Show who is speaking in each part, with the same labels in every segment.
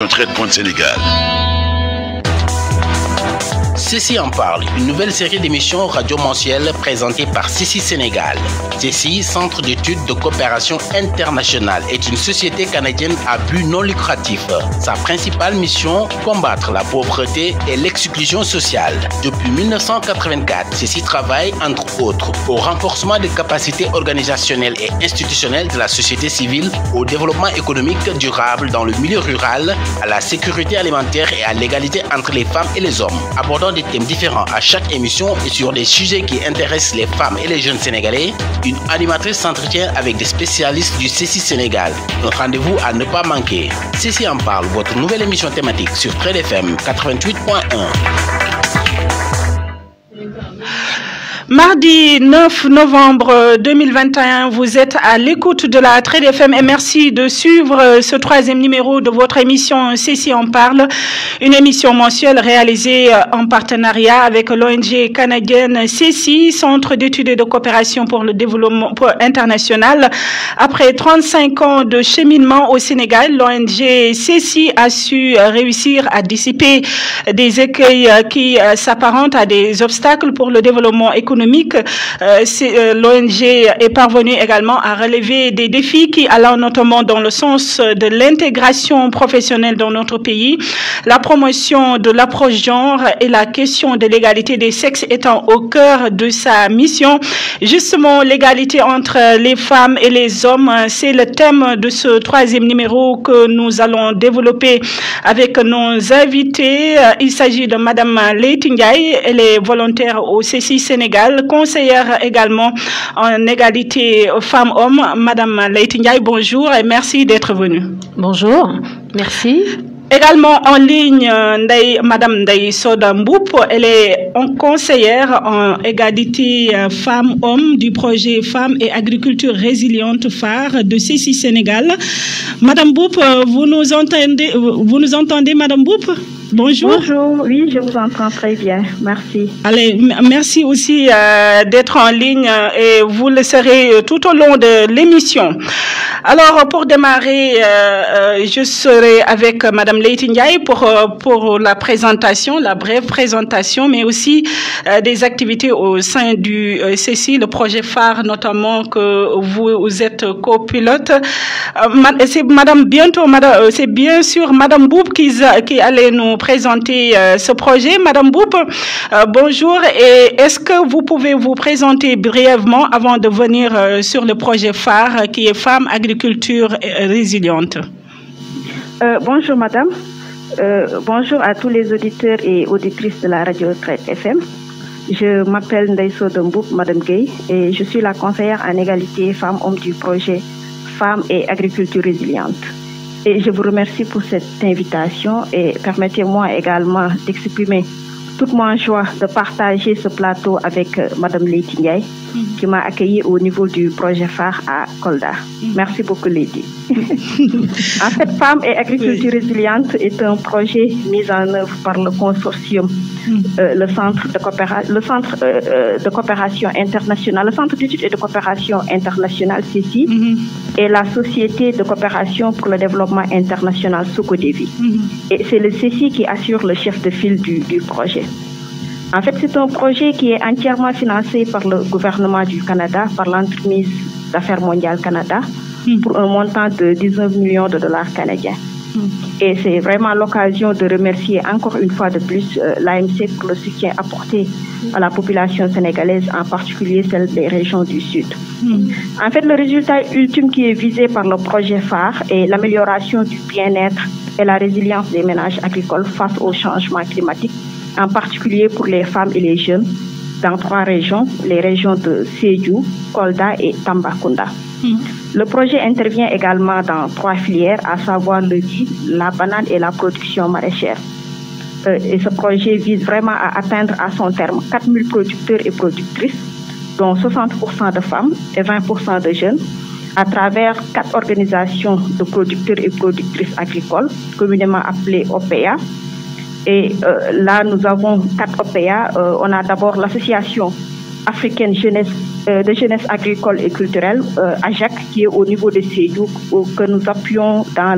Speaker 1: Sénégal.
Speaker 2: Ceci en parle, une nouvelle série d'émissions radio mensuelles présentée par Ceci Sénégal. Ceci, Centre d'études de coopération internationale, est une société canadienne à but non lucratif. Sa principale mission, combattre la pauvreté et l'exclusion sociale. Depuis 1984, Ceci travaille, entre autres, au renforcement des capacités organisationnelles et institutionnelles de la société civile, au développement économique durable dans le milieu rural, à la sécurité alimentaire et à l'égalité entre les femmes et les hommes, abordant des thèmes différents à chaque émission et sur des sujets qui intéressent les femmes et les jeunes Sénégalais. Une animatrice s'entretient avec des spécialistes du Ceci Sénégal. Un rendez-vous à ne pas manquer. Ceci en parle, votre nouvelle émission thématique sur Trade FM 88.1.
Speaker 3: Mardi 9 novembre 2021, vous êtes à l'écoute de la Trade FM et merci de suivre ce troisième numéro de votre émission Ceci en parle, une émission mensuelle réalisée en partenariat avec l'ONG canadienne Ceci, Centre d'études et de coopération pour le développement international. Après 35 ans de cheminement au Sénégal, l'ONG Ceci a su réussir à dissiper des écueils qui s'apparentent à des obstacles pour le développement économique. L'ONG est parvenue également à relever des défis qui allant notamment dans le sens de l'intégration professionnelle dans notre pays, la promotion de l'approche genre et la question de l'égalité des sexes étant au cœur de sa mission. Justement, l'égalité entre les femmes et les hommes, c'est le thème de ce troisième numéro que nous allons développer avec nos invités. Il s'agit de Madame Leïty Ndiaye, elle est volontaire au Ceci Sénégal, conseillère également en égalité femmes-hommes. Madame Leïty Ndiaye, bonjour et merci d'être venue.
Speaker 4: Bonjour, merci.
Speaker 3: Également en ligne, Madame Ndeye Soda Mboup, elle est conseillère en égalité femmes-hommes du projet Femmes et Agriculture Résiliente phare de Ceci Sénégal. Madame Mboup, vous nous entendez, Madame Mboup? Bonjour.
Speaker 4: Bonjour, oui, je vous entends très bien, merci.
Speaker 3: Allez, merci aussi d'être en ligne et vous le serez tout au long de l'émission. Alors, pour démarrer, je serai avec Madame Leïty Ndiaye pour la présentation, la brève présentation, mais aussi des activités au sein du Ceci, le projet phare notamment que vous êtes copilote. C'est c'est bien sûr Madame Mboup qui allait nous présenter ce projet. Madame Mboup, bonjour, et est-ce que vous pouvez vous présenter brièvement avant de venir sur le projet phare qui est Femmes, Agriculture Résiliente?
Speaker 4: Bonjour Madame, bonjour à tous les auditeurs et auditrices de la radio Trade FM. Je m'appelle Ndeye Soda Mboup, Madame Gueye, et je suis la conseillère en égalité femmes-hommes du projet Femmes et Agriculture Résiliente. Et je vous remercie pour cette invitation et permettez-moi également d'exprimer toute ma joie de partager ce plateau avec Madame Leïty Ndiaye qui m'a accueilli au niveau du projet phare à Kolda. Merci beaucoup Leïty. En fait, Femmes et Agriculture Résiliente est un projet mis en œuvre par le consortium, le Centre de coopération internationale, le Centre d'études et de coopération internationale Ceci et la Société de coopération pour le développement international Sokodevi. Et c'est le Ceci qui assure le chef de file du projet. En fait, c'est un projet qui est entièrement financé par le gouvernement du Canada, par l'entremise d'affaires mondiales Canada, pour un montant de 19 millions de dollars canadiens. Et c'est vraiment l'occasion de remercier encore une fois de plus l'AMC pour le soutien apporté à la population sénégalaise, en particulier celle des régions du Sud. En fait, le résultat ultime qui est visé par le projet phare est l'amélioration du bien-être et la résilience des ménages agricoles face au changement climatique, en particulier pour les femmes et les jeunes, dans 3 régions, les régions de Sédhiou, Kolda et Tambacounda. Le projet intervient également dans 3 filières, à savoir le riz, la banane et la production maraîchère. Et ce projet vise vraiment à atteindre à son terme 4000 producteurs et productrices, dont 60% de femmes et 20% de jeunes, à travers 4 organisations de producteurs et productrices agricoles, communément appelées OPA. Et là, nous avons 4 OPA. On a d'abord l'association africaine de jeunesse agricole et culturelle, AJAC, qui est au niveau de Sédhiou, que nous appuyons dans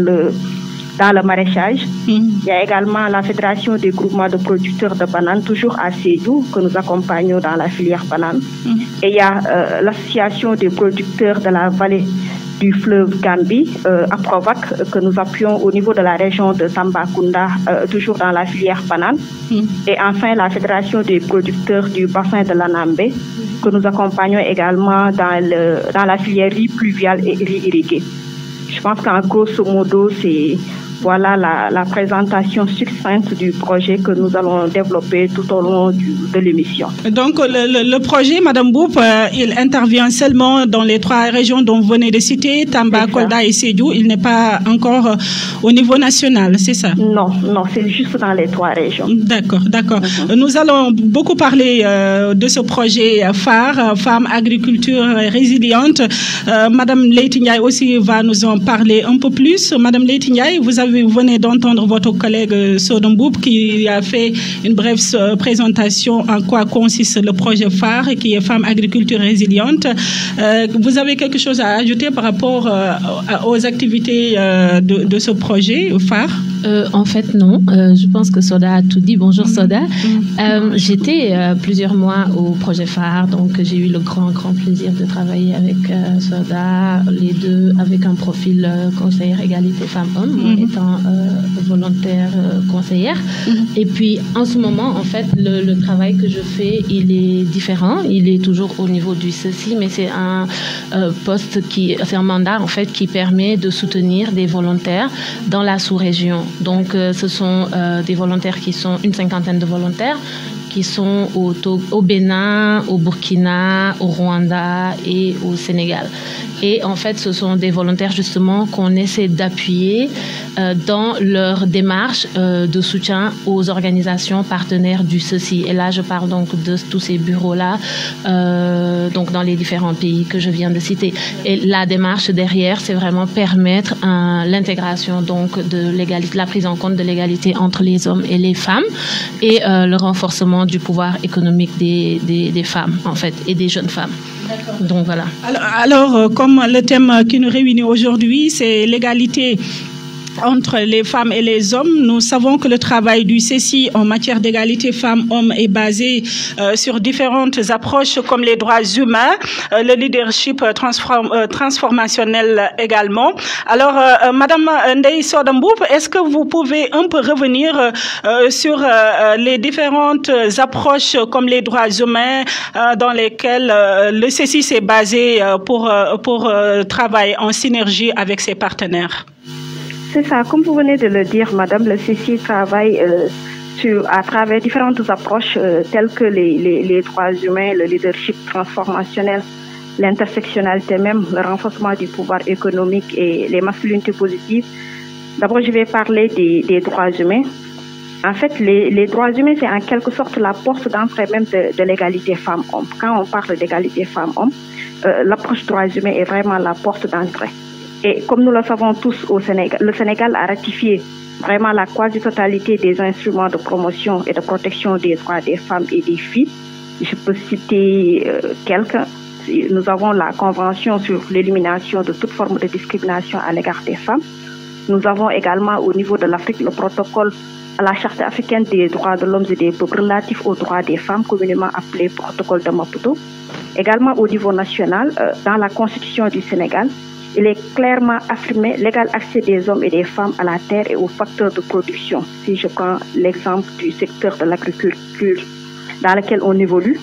Speaker 4: dans le maraîchage. Il y a également la Fédération des groupements de producteurs de bananes, toujours à Sédhiou, que nous accompagnons dans la filière banane. Et il y a l'Association des producteurs de la vallée du fleuve Gambie, APROVAC, que nous appuyons au niveau de la région de Tambacounda, toujours dans la filière banane. Et enfin, la Fédération des producteurs du bassin de l'Anambé, que nous accompagnons également dans la filière riz pluvial et riz irrigué. Je pense qu'en grosso modo, c'est voilà la présentation succincte du projet que nous allons développer tout au long de l'émission.
Speaker 3: Donc, le projet, Madame Boup, il intervient seulement dans les 3 régions dont vous venez de citer, Tamba, Kolda et Sédhiou. Il n'est pas encore au niveau national, c'est ça?
Speaker 4: Non, c'est juste dans les 3 régions.
Speaker 3: D'accord. Nous allons beaucoup parler de ce projet phare, Femmes Agriculture Résiliente. Madame Leïty Ndiaye aussi va nous en parler un peu plus. Madame Leïty Ndiaye, vous venez d'entendre votre collègue Soda Mboup qui a fait une brève présentation en quoi consiste le projet phare qui est Femmes Agriculture Résiliente. Vous avez quelque chose à ajouter par rapport aux activités de ce projet phare?
Speaker 1: En fait, non. Je pense que Soda a tout dit. Bonjour Soda. J'étais plusieurs mois au projet phare, donc j'ai eu le grand plaisir de travailler avec Soda, les deux avec un profil conseillère égalité femmes-hommes, moi étant volontaire conseillère. Et puis en ce moment, en fait, le travail que je fais, il est différent. Il est toujours au niveau du CECI, mais c'est un c'est un mandat en fait qui permet de soutenir des volontaires dans la sous-région. Donc, ce sont des volontaires qui sont une 50aine de volontaires qui sont au Bénin, au Burkina, au Rwanda et au Sénégal. Et en fait, ce sont des volontaires justement qu'on essaie d'appuyer dans leur démarche de soutien aux organisations partenaires du CECI. Et là, je parle donc de tous ces bureaux-là, donc dans les différents pays que je viens de citer. Et la démarche derrière, c'est vraiment permettre l'intégration donc de l'égalité, la prise en compte de l'égalité entre les hommes et les femmes et le renforcement du pouvoir économique des femmes, en fait, et des jeunes femmes. Donc voilà.
Speaker 3: Alors, comme le thème qui nous réunit aujourd'hui, c'est l'égalité entre les femmes et les hommes, nous savons que le travail du CECI en matière d'égalité femmes-hommes est basé sur différentes approches comme les droits humains, le leadership transformationnel également. Alors, Madame Ndeye Soda Mboup, est-ce que vous pouvez un peu revenir sur les différentes approches comme les droits humains dans lesquelles le CECI s'est basé pour travailler en synergie avec ses partenaires?
Speaker 4: C'est ça, comme vous venez de le dire, Madame, le CECI travaille à travers différentes approches telles que les droits humains, le leadership transformationnel, l'intersectionnalité même, le renforcement du pouvoir économique et les masculinités positives. D'abord, je vais parler des droits humains. En fait, les droits humains, c'est en quelque sorte la porte d'entrée même de l'égalité femmes-hommes. Quand on parle d'égalité femmes-hommes, l'approche droits humains est vraiment la porte d'entrée. Et comme nous le savons tous au Sénégal, le Sénégal a ratifié vraiment la quasi-totalité des instruments de promotion et de protection des droits des femmes et des filles. Je peux citer quelques. Nous avons la Convention sur l'élimination de toute forme de discrimination à l'égard des femmes. Nous avons également au niveau de l'Afrique le protocole à la Charte africaine des droits de l'homme et des peuples relatif aux droits des femmes, communément appelé protocole de Maputo. Également au niveau national, dans la Constitution du Sénégal, il est clairement affirmé l'égal accès des hommes et des femmes à la terre et aux facteurs de production. Si je prends l'exemple du secteur de l'agriculture dans lequel on évolue.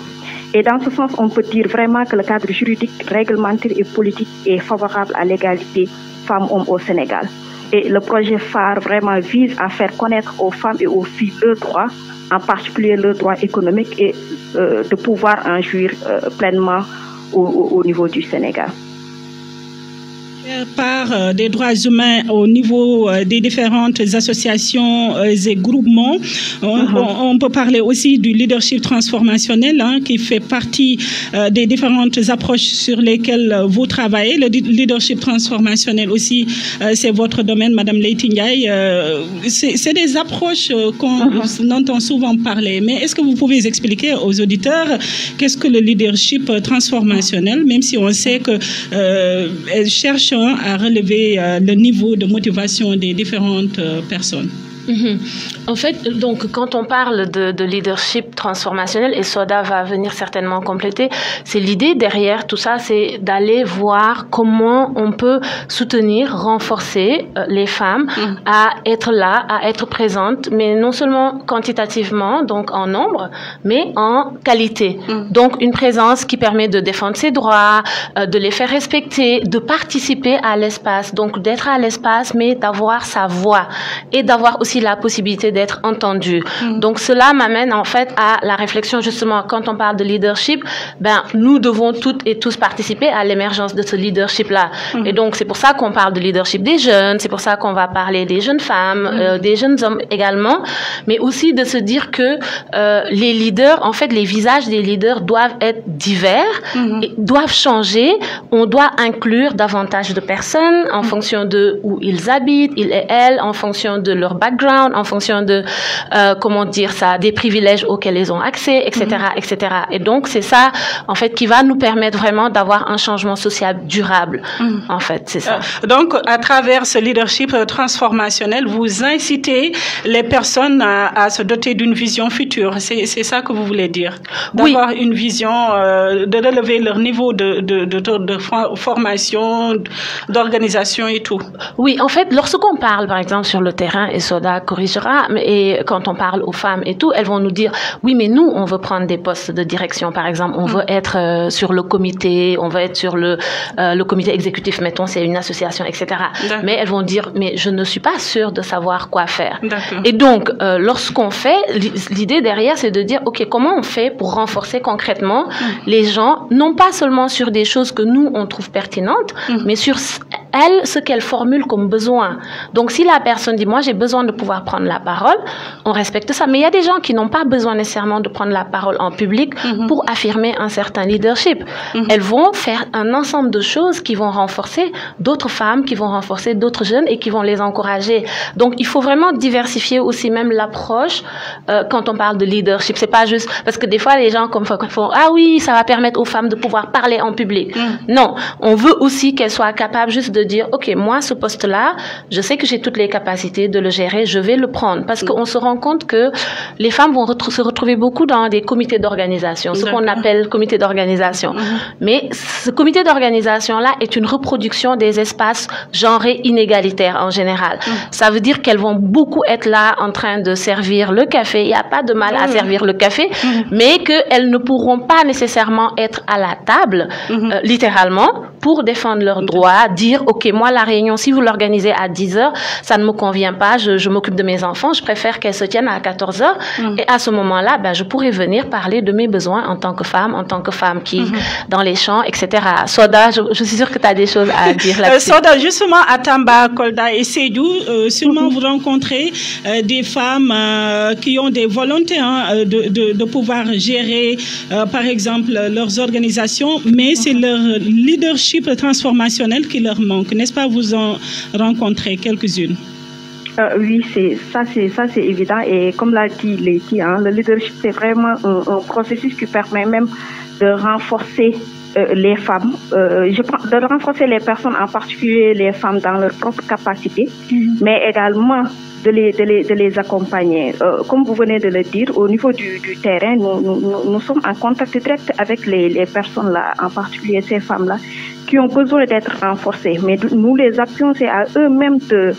Speaker 4: Et dans ce sens, on peut dire vraiment que le cadre juridique, réglementaire et politique est favorable à l'égalité femmes-hommes au Sénégal. Et le projet phare vraiment vise à faire connaître aux femmes et aux filles leurs droits, en particulier leurs droits économiques et de pouvoir en jouir pleinement au niveau du Sénégal.
Speaker 3: Par des droits humains au niveau des différentes associations et groupements. On peut parler aussi du leadership transformationnel qui fait partie des différentes approches sur lesquelles vous travaillez. Le leadership transformationnel aussi, c'est votre domaine, Madame Leïty Ndiaye. C'est des approches qu'on entend souvent parler. Mais est-ce que vous pouvez expliquer aux auditeurs qu'est-ce que le leadership transformationnel, même si on sait qu'elles cherchent cherchons à relever le niveau de motivation des différentes personnes.
Speaker 1: En fait, donc, quand on parle de leadership transformationnel, et Soda va venir certainement compléter, c'est l'idée derrière tout ça, c'est d'aller voir comment on peut soutenir, renforcer les femmes à être là, à être présentes, mais non seulement quantitativement, donc en nombre, mais en qualité. Donc, une présence qui permet de défendre ses droits, de les faire respecter, de participer à l'espace, donc d'être à l'espace, mais d'avoir sa voix et d'avoir aussi la possibilité d'être entendu. Donc cela m'amène en fait à la réflexion justement quand on parle de leadership, ben nous devons toutes et tous participer à l'émergence de ce leadership là. Et donc c'est pour ça qu'on parle de leadership des jeunes, c'est pour ça qu'on va parler des jeunes femmes, des jeunes hommes également, mais aussi de se dire que les leaders, en fait les visages des leaders doivent être divers, et doivent changer, on doit inclure davantage de personnes en fonction de où ils habitent, ils et elles, en fonction de leur background, en fonction de, comment dire ça, des privilèges auxquels ils ont accès, etc., etc. Et donc, c'est ça, en fait, qui va nous permettre vraiment d'avoir un changement social durable. En fait, c'est ça.
Speaker 3: Donc, à travers ce leadership transformationnel, vous incitez les personnes à se doter d'une vision future. C'est ça que vous voulez dire? D'avoir une vision, de relever leur niveau de formation, d'organisation et tout.
Speaker 1: Oui, en fait, lorsqu'on parle, par exemple, sur le terrain, et Soda corrigera, et quand on parle aux femmes et tout, elles vont nous dire, oui, mais nous, on veut prendre des postes de direction, par exemple, on veut être sur le comité, on veut être sur le comité exécutif, mettons, c'est une association, etc. Mais elles vont dire, mais je ne suis pas sûre de savoir quoi faire. Et donc, lorsqu'on fait, l'idée derrière, c'est de dire, OK, comment on fait pour renforcer concrètement les gens, non pas seulement sur des choses que nous, on trouve pertinentes, mais sur elles, ce qu'elles formulent comme besoin. Donc, si la personne dit, moi, j'ai besoin de pouvoir prendre la parole, on respecte ça. Mais il y a des gens qui n'ont pas besoin nécessairement de prendre la parole en public pour affirmer un certain leadership. Elles vont faire un ensemble de choses qui vont renforcer d'autres femmes, qui vont renforcer d'autres jeunes et qui vont les encourager. Donc, il faut vraiment diversifier aussi même l'approche quand on parle de leadership. C'est pas juste parce que des fois, les gens font, ah oui, ça va permettre aux femmes de pouvoir parler en public. Non, on veut aussi qu'elles soient capables juste de dire, OK, moi, ce poste-là, je sais que j'ai toutes les capacités de le gérer, je vais le prendre. Parce qu'on se rend compte que les femmes vont se retrouver beaucoup dans des comités d'organisation, ce qu'on appelle comité d'organisation. Mais ce comité d'organisation-là est une reproduction des espaces genrés inégalitaires en général. Ça veut dire qu'elles vont beaucoup être là en train de servir le café. Il n'y a pas de mal à servir le café, mais qu'elles ne pourront pas nécessairement être à la table, littéralement, pour défendre leurs droits, dire, OK, moi, la réunion, si vous l'organisez à 10h, ça ne me convient pas, je m'occupe de mes enfants, je préfère qu'elles se tiennent à 14h. Et à ce moment-là, ben, je pourrais venir parler de mes besoins en tant que femme qui, dans les champs, etc. Soda, je suis sûre que tu as des choses à dire là-dessus.
Speaker 3: Soda, justement, à Tamba, Kolda et Sédou, sûrement vous rencontrez des femmes qui ont des volontés de pouvoir gérer, par exemple, leurs organisations, mais c'est leur leadership transformationnel qui leur manque. N'est-ce pas? Vous en rencontrez quelques-unes.
Speaker 4: Oui, c'est évident. Et comme l'a dit Leti, le leadership, c'est vraiment un processus qui permet même de renforcer les femmes, de renforcer les personnes, en particulier les femmes dans leur propre capacité, mais également de les accompagner. Comme vous venez de le dire, au niveau du terrain, nous sommes en contact direct avec les personnes là, en particulier ces femmes-là, qui ont besoin d'être renforcées. Mais nous les appuyons, c'est à eux-mêmes de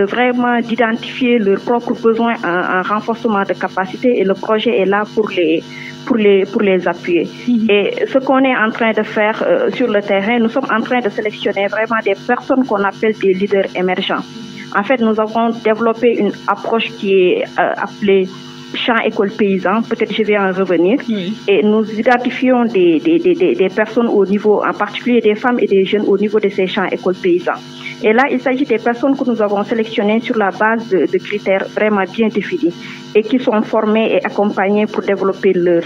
Speaker 4: vraiment d'identifier leurs propres besoins en renforcement de capacité, et le projet est là pour les appuyer. Et ce qu'on est en train de faire sur le terrain, nous sommes en train de sélectionner vraiment des personnes qu'on appelle des leaders émergents. En fait, nous avons développé une approche qui est appelée champ école paysan, peut-être je vais en revenir, et nous identifions des personnes au niveau, en particulier des femmes et des jeunes au niveau de ces champs école paysans. Et là, il s'agit des personnes que nous avons sélectionnées sur la base de critères vraiment bien définis et qui sont formées et accompagnées pour développer leur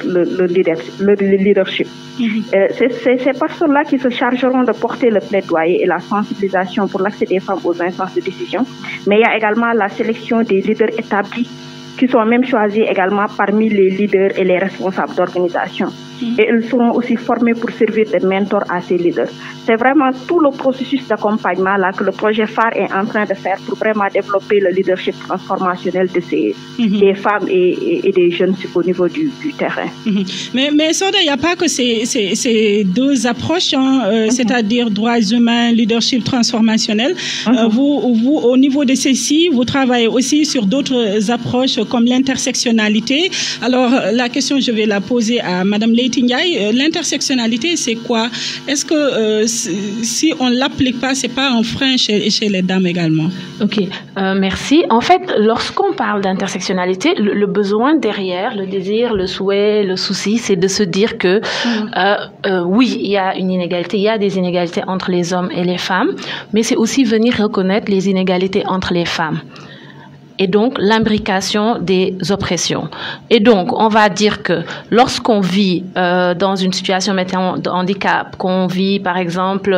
Speaker 4: leadership. C'est ces personnes-là qui se chargeront de porter le plaidoyer et la sensibilisation pour l'accès des femmes aux instances de décision. Mais il y a également la sélection des leaders établis qui sont même choisis également parmi les leaders et les responsables d'organisation. et elles seront aussi formées pour servir de mentors à ces leaders. C'est vraiment tout le processus d'accompagnement là que le projet phare est en train de faire pour vraiment développer le leadership transformationnel de ces des femmes et des jeunes au niveau du terrain.
Speaker 3: Mais Soda, il n'y a pas que ces deux approches, c'est-à-dire droits humains, leadership transformationnel. Vous, au niveau de ceci, vous travaillez aussi sur d'autres approches comme l'intersectionnalité. Alors, la question, je vais la poser à Madame Leïty Ndiaye. L'intersectionnalité, c'est quoi? Est-ce que si on ne l'applique pas, c'est pas un frein chez les dames également?
Speaker 1: Ok, merci. En fait, lorsqu'on parle d'intersectionnalité, le besoin derrière, le désir, le souhait, le souci, c'est de se dire que oui, il y a une inégalité, il y a des inégalités entre les hommes et les femmes, mais c'est aussi venir reconnaître les inégalités entre les femmes. Et donc, l'imbrication des oppressions. Et donc, on va dire que lorsqu'on vit dans une situation de handicap, qu'on vit, par exemple,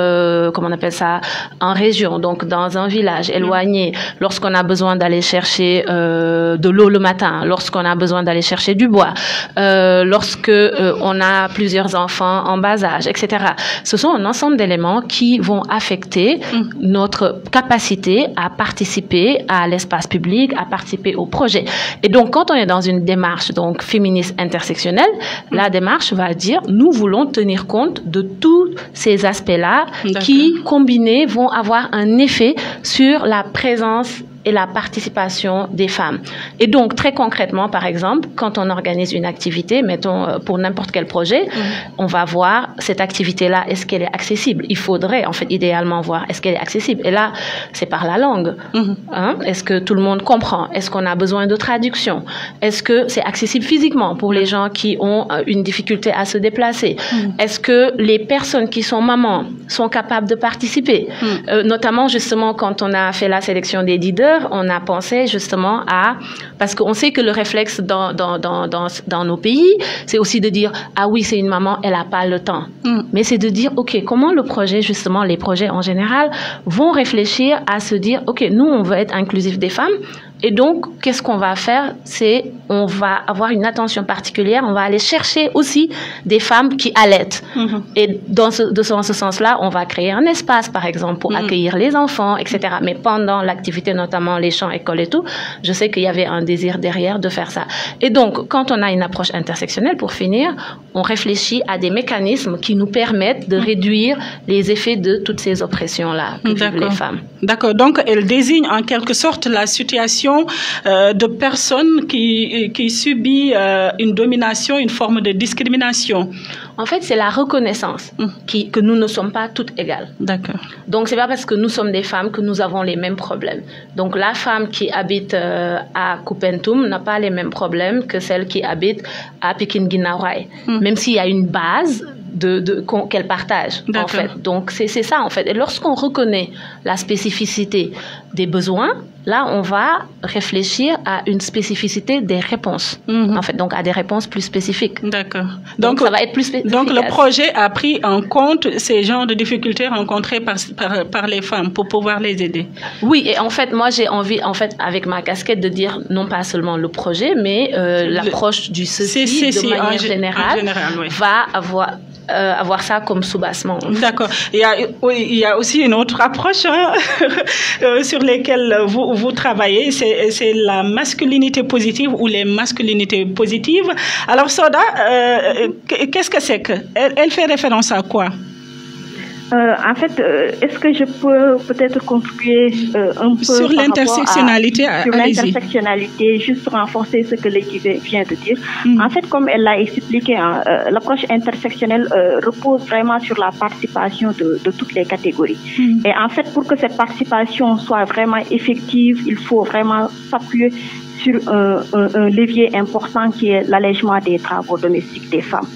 Speaker 1: comment on appelle ça, en région, donc dans un village éloigné, lorsqu'on a besoin d'aller chercher de l'eau le matin, lorsqu'on a besoin d'aller chercher du bois, lorsque on a plusieurs enfants en bas âge, etc. Ce sont un ensemble d'éléments qui vont affecter notre capacité à participer à l'espace public, à participer au projet. Et donc, quand on est dans une démarche donc féministe intersectionnelle, la démarche va dire, nous voulons tenir compte de tous ces aspects-là qui, combinés, vont avoir un effet sur la présence et la participation des femmes. Et donc, très concrètement, par exemple, quand on organise une activité, mettons pour n'importe quel projet, on va voir cette activité-là, est-ce qu'elle est accessible? Il faudrait, en fait, idéalement voir, est-ce qu'elle est accessible? Et là, c'est par la langue. Est-ce que tout le monde comprend? Est-ce qu'on a besoin de traduction? Est-ce que c'est accessible physiquement pour les gens qui ont une difficulté à se déplacer? Est-ce que les personnes qui sont mamans sont capables de participer? Notamment, justement, quand on a fait la sélection des leaders, on a pensé justement à... Parce qu'on sait que le réflexe dans nos pays, c'est aussi de dire, ah oui, c'est une maman, elle n'a pas le temps. Mais c'est de dire, OK, comment le projet, justement, les projets en général, vont réfléchir à se dire, OK, nous, on veut être inclusif des femmes. Et donc, qu'est-ce qu'on va faire? C'est, on va avoir une attention particulière, on va aller chercher aussi des femmes qui allaitent. Et dans ce sens-là, on va créer un espace, par exemple, pour accueillir les enfants, etc. Mais pendant l'activité, notamment les champs, écoles et tout, je sais qu'il y avait un désir derrière de faire ça. Et donc, quand on a une approche intersectionnelle, pour finir, on réfléchit à des mécanismes qui nous permettent de réduire les effets de toutes ces oppressions-là que vivent les femmes.
Speaker 3: D'accord. Donc, elle désigne en quelque sorte la situation de personnes qui subissent une domination, une forme de discrimination.
Speaker 1: En fait, c'est la reconnaissance que nous ne sommes pas toutes égales.
Speaker 3: D'accord.
Speaker 1: Donc, c'est pas parce que nous sommes des femmes que nous avons les mêmes problèmes. Donc, la femme qui habite à Koupentoum n'a pas les mêmes problèmes que celle qui habite à Pikine-Guinaw-Rail, même s'il y a une base qu'elle partage, en fait. Donc, c'est ça, en fait. Et lorsqu'on reconnaît la spécificité des besoins, là, on va réfléchir à une spécificité des réponses, en fait, donc à des réponses plus spécifiques.
Speaker 3: D'accord.
Speaker 1: Donc, ça va être plus spécifique.
Speaker 3: Donc, le projet a pris en compte ces genres de difficultés rencontrées par les femmes pour pouvoir les aider.
Speaker 1: Oui, et en fait, moi, j'ai envie, en fait, avec ma casquette, de dire non pas seulement le projet, mais l'approche du ceci, de manière générale, va avoir ça comme soubassement.
Speaker 3: D'accord. Il y a aussi une autre approche sur laquelle vous travaillez, c'est la masculinité positive ou les masculinités positives. Alors, Soda, qu'est-ce que c'est que elle fait référence à quoi?
Speaker 4: En fait, est-ce que je peux peut-être contribuer un peu
Speaker 3: sur l'intersectionnalité?
Speaker 4: Sur l'intersectionnalité, juste renforcer ce que l'équipe vient de dire. En fait, comme elle l'a expliqué, l'approche intersectionnelle repose vraiment sur la participation de toutes les catégories. Et en fait, pour que cette participation soit vraiment effective, il faut vraiment s'appuyer sur un levier important qui est l'allègement des travaux domestiques des femmes.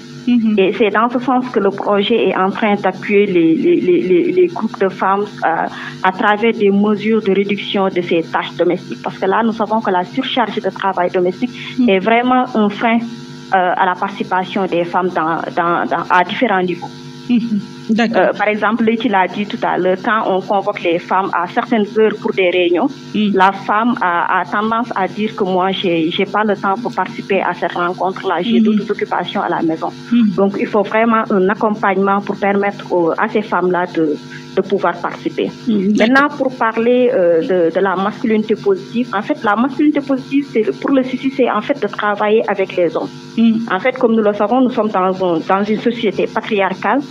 Speaker 4: Et c'est dans ce sens que le projet est en train d'appuyer les groupes de femmes à travers des mesures de réduction de ces tâches domestiques. Parce que là, nous savons que la surcharge de travail domestique est vraiment un frein à la participation des femmes à différents niveaux. Par exemple, tu l'as dit tout à l'heure, quand on convoque les femmes à certaines heures pour des réunions, la femme a tendance à dire que moi, j'ai pas le temps pour participer à cette rencontre-là, j'ai d'autres occupations à la maison. Donc, il faut vraiment un accompagnement pour permettre à ces femmes-là de pouvoir participer. Maintenant, pour parler de la masculinité positive, en fait, la masculinité positive, pour le CICI, c'est en fait de travailler avec les hommes. En fait, comme nous le savons, nous sommes dans une société patriarcale.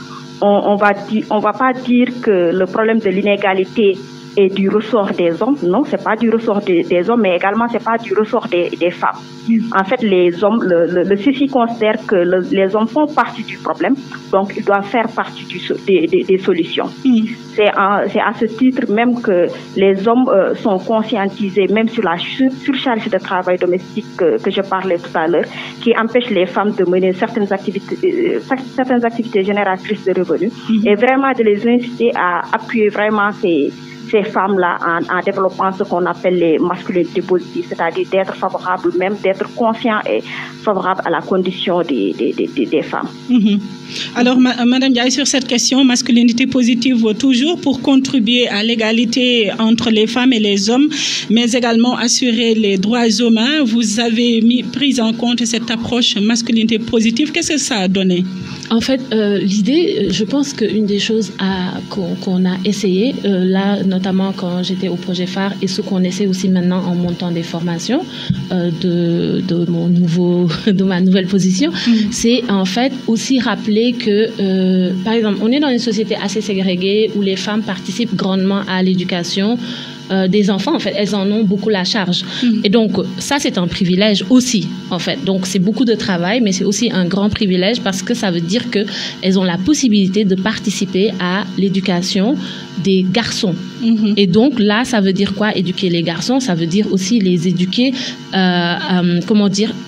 Speaker 4: On va pas dire que le problème de l'inégalité est du ressort des hommes. Non, c'est pas du ressort des hommes, mais également c'est pas du ressort des femmes. En fait, les hommes, le CICI considère que les hommes font partie du problème, donc ils doivent faire partie des solutions. C'est à ce titre même que les hommes sont conscientisés, même sur la surcharge de travail domestique que je parlais tout à l'heure, qui empêche les femmes de mener certaines activités génératrices de revenus, et vraiment de les inciter à appuyer vraiment ces femmes-là en développant ce qu'on appelle les masculinités positives, c'est-à-dire d'être favorable, même d'être conscient et favorable à la condition des femmes.
Speaker 3: Alors, Madame Ndiaye, sur cette question, masculinité positive toujours pour contribuer à l'égalité entre les femmes et les hommes, mais également assurer les droits humains, vous avez pris en compte cette approche masculinité positive. Qu'est-ce que ça a donné?
Speaker 1: En fait, l'idée, je pense qu'une des choses qu'on a essayé, là, notamment quand j'étais au projet phare, et ce qu'on essaie aussi maintenant en montant des formations de ma nouvelle position, c'est en fait aussi rappeler que, par exemple, on est dans une société assez ségrégée où les femmes participent grandement à l'éducation des enfants. En fait, elles en ont beaucoup la charge. Et donc, ça, c'est un privilège aussi, en fait. Donc, c'est beaucoup de travail, mais c'est aussi un grand privilège parce que ça veut dire qu'elles ont la possibilité de participer à l'éducation des garçons. Et donc, là, ça veut dire quoi, éduquer les garçons? Ça veut dire aussi les éduquer,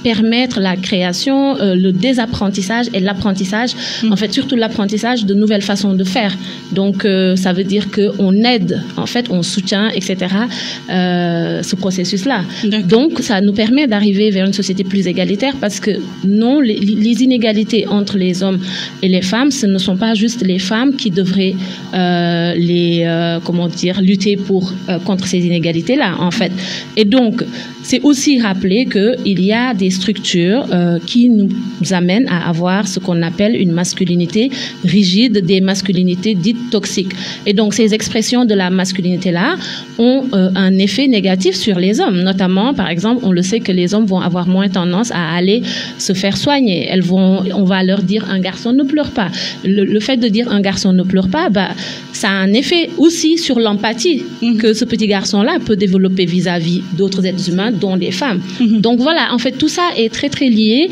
Speaker 1: permettre la création, le désapprentissage et l'apprentissage, en fait, surtout l'apprentissage de nouvelles façons de faire. Donc, ça veut dire qu'on aide, en fait, on soutient, etc., ce processus-là. Donc, ça nous permet d'arriver vers une société plus égalitaire parce que non, les inégalités entre les hommes et les femmes, ce ne sont pas juste les femmes qui devraient lutter contre ces inégalités-là, en fait. Et donc, c'est aussi rappeler qu'il y a des structures qui nous amènent à avoir ce qu'on appelle une masculinité rigide, des masculinités dites toxiques. Et donc, ces expressions de la masculinité-là ont un effet négatif sur les hommes. Notamment, par exemple, on le sait que les hommes vont avoir moins tendance à aller se faire soigner. On va leur dire un garçon ne pleure pas. Le fait de dire un garçon ne pleure pas, ça a un effet aussi sur l'empathie que ce petit garçon-là peut développer vis-à-vis d'autres êtres humains, dont les femmes. Donc voilà, en fait, tout ça est très, très lié.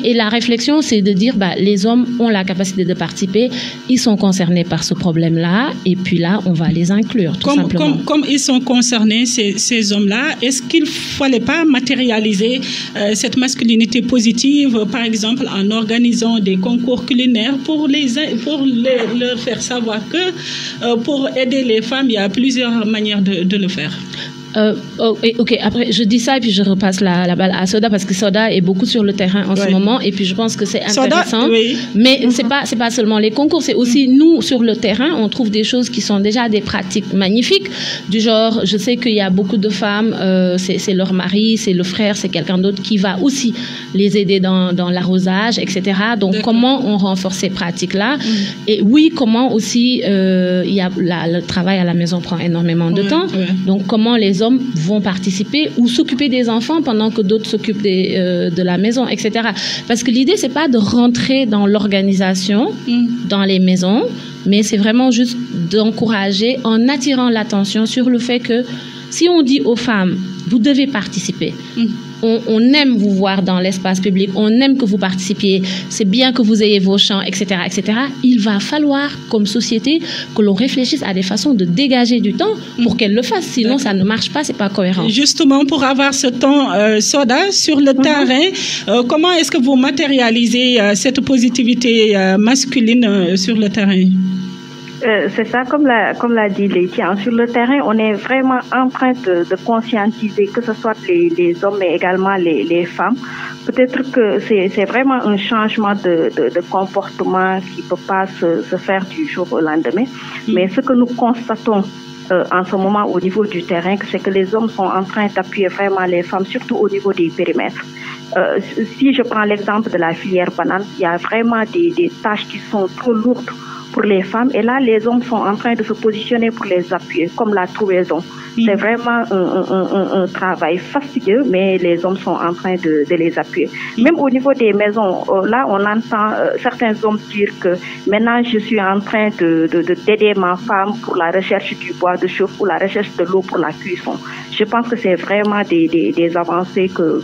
Speaker 1: Et la réflexion, c'est de dire, les hommes ont la capacité de participer, ils sont concernés par ce problème-là, et puis là, on va les inclure, tout simplement.
Speaker 3: Comme ils sont concernés, ces hommes-là, est-ce qu'il ne fallait pas matérialiser cette masculinité positive, par exemple, en organisant des concours culinaires pour leur faire savoir que pour aider les femmes, il y a plusieurs manières de le faire?
Speaker 1: Ok, après je dis ça et puis je repasse la balle à Soda parce que Soda est beaucoup sur le terrain en ce moment et puis je pense que c'est intéressant. Mais c'est pas seulement les concours, c'est aussi nous sur le terrain, on trouve des choses qui sont déjà des pratiques magnifiques du genre, je sais qu'il y a beaucoup de femmes, c'est leur mari, c'est le frère, c'est quelqu'un d'autre qui va aussi les aider dans l'arrosage, etc. Donc comment on renforce ces pratiques-là? Et oui, comment aussi le travail à la maison prend énormément de temps. Donc comment les hommes vont participer ou s'occuper des enfants pendant que d'autres s'occupent de la maison, etc. Parce que l'idée, c'est pas de rentrer dans l'organisation, dans les maisons, mais c'est vraiment juste d'encourager en attirant l'attention sur le fait que si on dit aux femmes, vous devez participer, on aime vous voir dans l'espace public, on aime que vous participiez, c'est bien que vous ayez vos champs, etc., etc. Il va falloir, comme société, que l'on réfléchisse à des façons de dégager du temps pour qu'elles le fassent. Sinon, ça ne marche pas, c'est pas cohérent.
Speaker 3: Justement, pour avoir ce temps, Soda, sur le terrain, comment est-ce que vous matérialisez cette positivité masculine sur le terrain?
Speaker 4: C'est ça, comme l'a dit Laetitia. Sur le terrain, on est vraiment en train de conscientiser, que ce soit les hommes mais également les femmes, peut-être que c'est vraiment un changement de comportement qui ne peut pas se faire du jour au lendemain. Mais ce que nous constatons en ce moment au niveau du terrain, c'est que les hommes sont en train d'appuyer vraiment les femmes, surtout au niveau des périmètres. Si je prends l'exemple de la filière banane, il y a vraiment des tâches qui sont trop lourdes pour les femmes. Et là, les hommes sont en train de se positionner pour les appuyer, comme la trouaison. C'est vraiment un travail fastidieux, mais les hommes sont en train de les appuyer. Même au niveau des maisons, là, on entend certains hommes dire que maintenant, je suis en train d'aider ma femme pour la recherche du bois de chauffe ou la recherche de l'eau pour la cuisson. Je pense que c'est vraiment des avancées que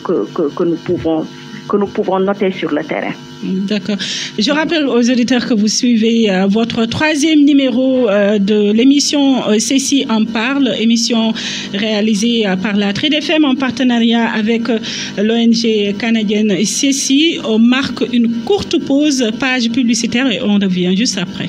Speaker 4: nous pouvons noter sur le terrain.
Speaker 3: D'accord. Je rappelle aux auditeurs que vous suivez votre 3e numéro de l'émission Ceci en parle, émission réalisée par la Trade FM en partenariat avec l'ONG canadienne Ceci. On marque une courte pause, page publicitaire, et on revient juste après.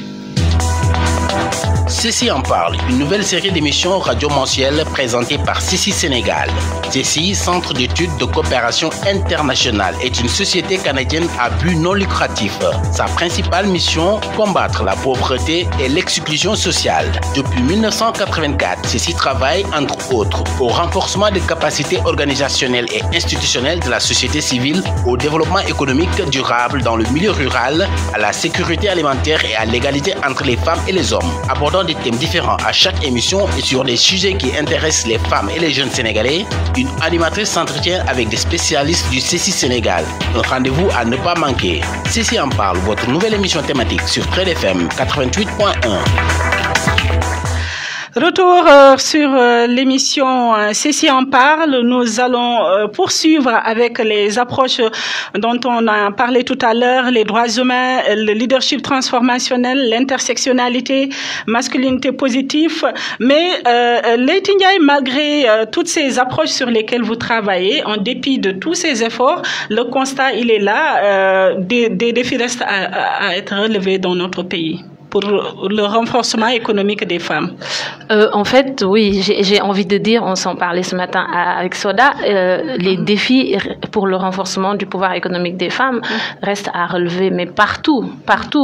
Speaker 2: Ceci en parle, une nouvelle série d'émissions radio mensuelles présentée par Ceci Sénégal. Ceci, Centre d'études de coopération internationale, est une société canadienne à but non lucratif. Sa principale mission, combattre la pauvreté et l'exclusion sociale. Depuis 1984, Ceci travaille, entre autres, au renforcement des capacités organisationnelles et institutionnelles de la société civile, au développement économique durable dans le milieu rural, à la sécurité alimentaire et à l'égalité entre les femmes et les hommes. Abordant des thèmes différents à chaque émission et sur les sujets qui intéressent les femmes et les jeunes Sénégalais, une animatrice s'entretient avec des spécialistes du Ceci Sénégal. Un rendez-vous à ne pas manquer. Ceci en parle, votre nouvelle émission thématique sur Trade FM 88.1.
Speaker 3: Retour sur l'émission Ceci en parle. Nous allons poursuivre avec les approches dont on a parlé tout à l'heure, les droits humains, le leadership transformationnel, l'intersectionnalité, masculinité positive. Mais Leïty Ndiaye, malgré toutes ces approches sur lesquelles vous travaillez, en dépit de tous ces efforts, le constat, il est là, des défis restent à être relevés dans notre pays pour le renforcement économique des femmes.
Speaker 1: En fait, oui, j'ai envie de dire, on s'en parlait ce matin avec Soda, les défis pour le renforcement du pouvoir économique des femmes restent à relever, mais partout,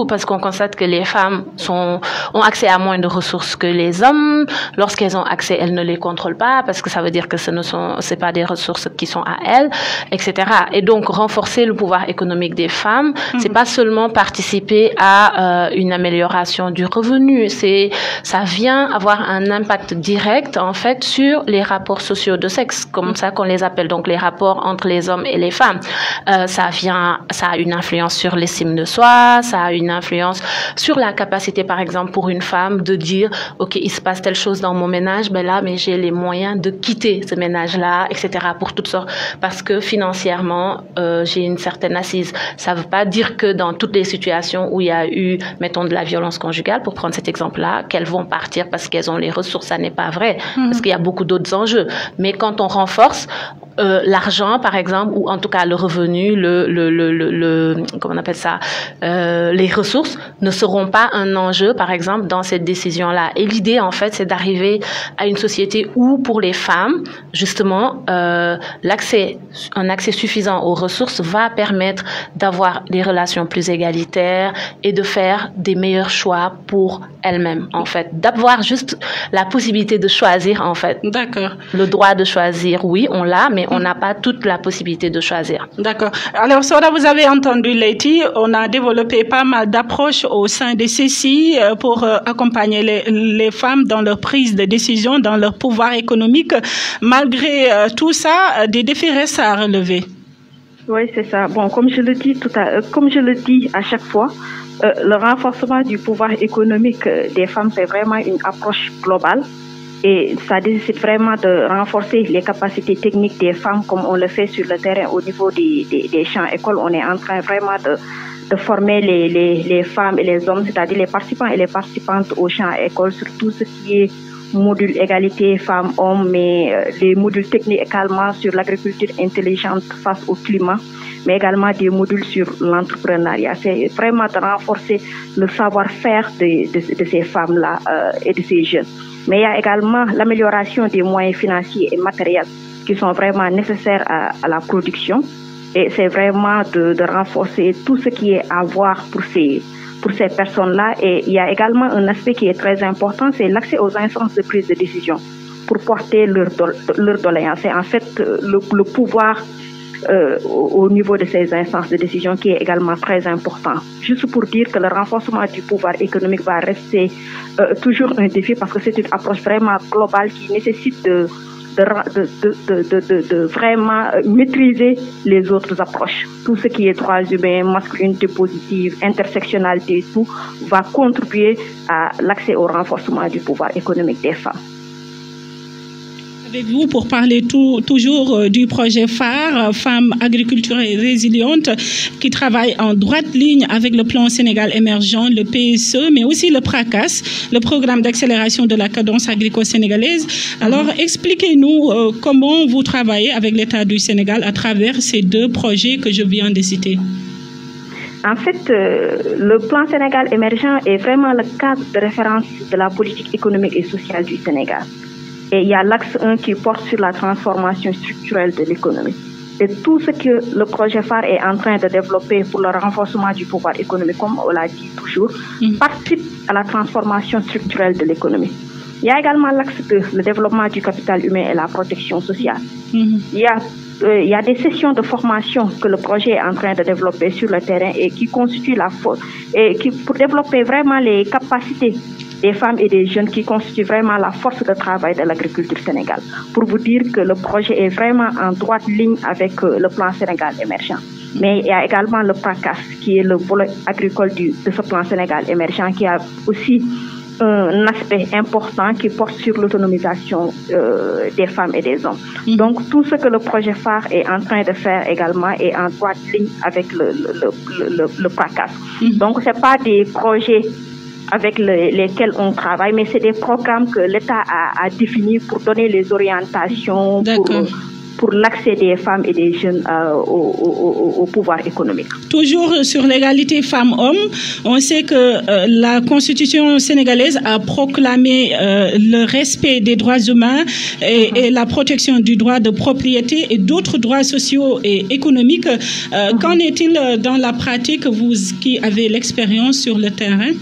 Speaker 1: parce qu'on constate que les femmes ont accès à moins de ressources que les hommes. Lorsqu'elles ont accès, elles ne les contrôlent pas, parce que ça veut dire que c'est pas des ressources qui sont à elles, etc. Et donc, renforcer le pouvoir économique des femmes, c'est pas seulement participer à une amélioration du revenu, ça vient avoir un impact direct en fait sur les rapports sociaux de sexe, comme ça qu'on les appelle, donc les rapports entre les hommes et les femmes. Ça a une influence sur l'estime de soi, ça a une influence sur la capacité, par exemple, pour une femme de dire, ok, il se passe telle chose dans mon ménage, ben là, mais j'ai les moyens de quitter ce ménage-là, etc. pour toutes sortes, parce que financièrement, j'ai une certaine assise. Ça ne veut pas dire que dans toutes les situations où il y a eu, mettons, de la violence conjugale, pour prendre cet exemple-là, qu'elles vont partir parce qu'elles ont les ressources, ça n'est pas vrai, parce qu'il y a beaucoup d'autres enjeux. Mais quand on renforce l'argent, par exemple, ou en tout cas le revenu, comment on appelle ça, les ressources ne seront pas un enjeu, par exemple, dans cette décision-là. Et l'idée, en fait, c'est d'arriver à une société où, pour les femmes, justement, un accès suffisant aux ressources va permettre d'avoir des relations plus égalitaires et de faire des meilleurs choix pour elles-mêmes, en fait. D'avoir juste la possibilité de choisir, en fait.
Speaker 3: D'accord.
Speaker 1: Le droit de choisir, oui, on l'a, mais on n'a pas toute la possibilité de choisir.
Speaker 3: D'accord. Alors, Soda, vous avez entendu Leïty, on a développé pas mal d'approches au sein de Ceci pour accompagner les femmes dans leur prise de décision, dans leur pouvoir économique. Malgré tout ça, des défis restent à relever.
Speaker 4: Oui, c'est ça. Bon, comme je le dis à chaque fois, le renforcement du pouvoir économique des femmes, c'est vraiment une approche globale. Et ça nécessite vraiment de renforcer les capacités techniques des femmes comme on le fait sur le terrain au niveau des champs écoles. On est en train vraiment de former les femmes et les hommes, c'est-à-dire les participants et les participantes au champ école sur tout ce qui est module égalité femmes-hommes, mais les modules techniques également sur l'agriculture intelligente face au climat, mais également des modules sur l'entrepreneuriat. C'est vraiment de renforcer le savoir-faire de ces femmes-là et de ces jeunes. Mais il y a également l'amélioration des moyens financiers et matériels qui sont vraiment nécessaires à la production. Et c'est vraiment de renforcer tout ce qui est à voir pour ces personnes-là. Et il y a également un aspect qui est très important, c'est l'accès aux instances de prise de décision pour porter leurs doléances. C'est en fait le pouvoir au niveau de ces instances de décision qui est également très important. Juste pour dire que le renforcement du pouvoir économique va rester toujours un défi parce que c'est une approche vraiment globale qui nécessite de vraiment maîtriser les autres approches. Tout ce qui est droits humains, masculinité positive, intersectionnalité, tout va contribuer à l'accès au renforcement du pouvoir économique des femmes.
Speaker 3: Avec vous pour parler toujours du projet phare Femmes, Agriculture et Résilientes qui travaille en droite ligne avec le plan Sénégal émergent, le PSE, mais aussi le PRACAS, le programme d'accélération de la cadence agricole sénégalaise. Alors, expliquez-nous comment vous travaillez avec l'État du Sénégal à travers ces deux projets que je viens de citer.
Speaker 4: En fait, le plan Sénégal émergent est vraiment le cadre de référence de la politique économique et sociale du Sénégal. Et il y a l'axe 1 qui porte sur la transformation structurelle de l'économie. Et tout ce que le projet phare est en train de développer pour le renforcement du pouvoir économique, comme on l'a dit toujours, participe à la transformation structurelle de l'économie. Il y a également l'axe 2, le développement du capital humain et la protection sociale. Il y a des sessions de formation que le projet est en train de développer sur le terrain et qui constituent pour développer vraiment les capacités des femmes et des jeunes qui constituent vraiment la force de travail de l'agriculture sénégalaise. Pour vous dire que le projet est vraiment en droite ligne avec le plan Sénégal émergent. Mais il y a également le PRACAS, qui est le volet agricole de ce plan Sénégal émergent, qui a aussi un aspect important qui porte sur l'autonomisation des femmes et des hommes. Donc, tout ce que le projet phare est en train de faire également est en droite ligne avec le PRACAS. Donc, ce n'est pas des projets avec lesquels on travaille, mais c'est des programmes que l'État a définis pour donner les orientations pour l'accès des femmes et des jeunes au pouvoir économique.
Speaker 3: Toujours sur l'égalité femmes-hommes, on sait que la Constitution sénégalaise a proclamé le respect des droits humains et la protection du droit de propriété et d'autres droits sociaux et économiques. Qu'en est-il dans la pratique, vous qui avez l'expérience sur le terrain?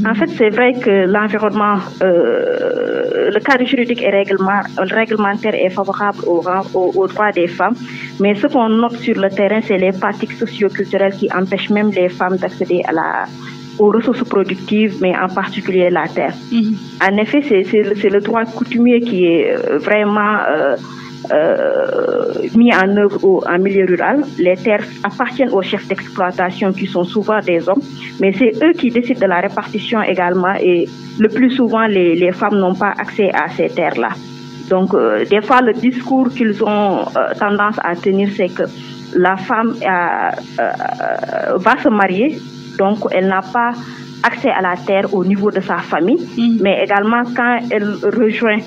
Speaker 4: En fait, c'est vrai que l'environnement, le cadre juridique et réglementaire est favorable aux droits des femmes, mais ce qu'on note sur le terrain, c'est les pratiques socio-culturelles qui empêchent même les femmes d'accéder aux ressources productives, mais en particulier la terre. En effet, c'est le droit coutumier qui est vraiment mis en œuvre en milieu rural. Les terres appartiennent aux chefs d'exploitation qui sont souvent des hommes, mais c'est eux qui décident de la répartition également et le plus souvent les femmes n'ont pas accès à ces terres-là. Donc des fois le discours qu'ils ont tendance à tenir, c'est que la femme va se marier, donc elle n'a pas accès à la terre au niveau de sa famille, mais également quand elle rejoint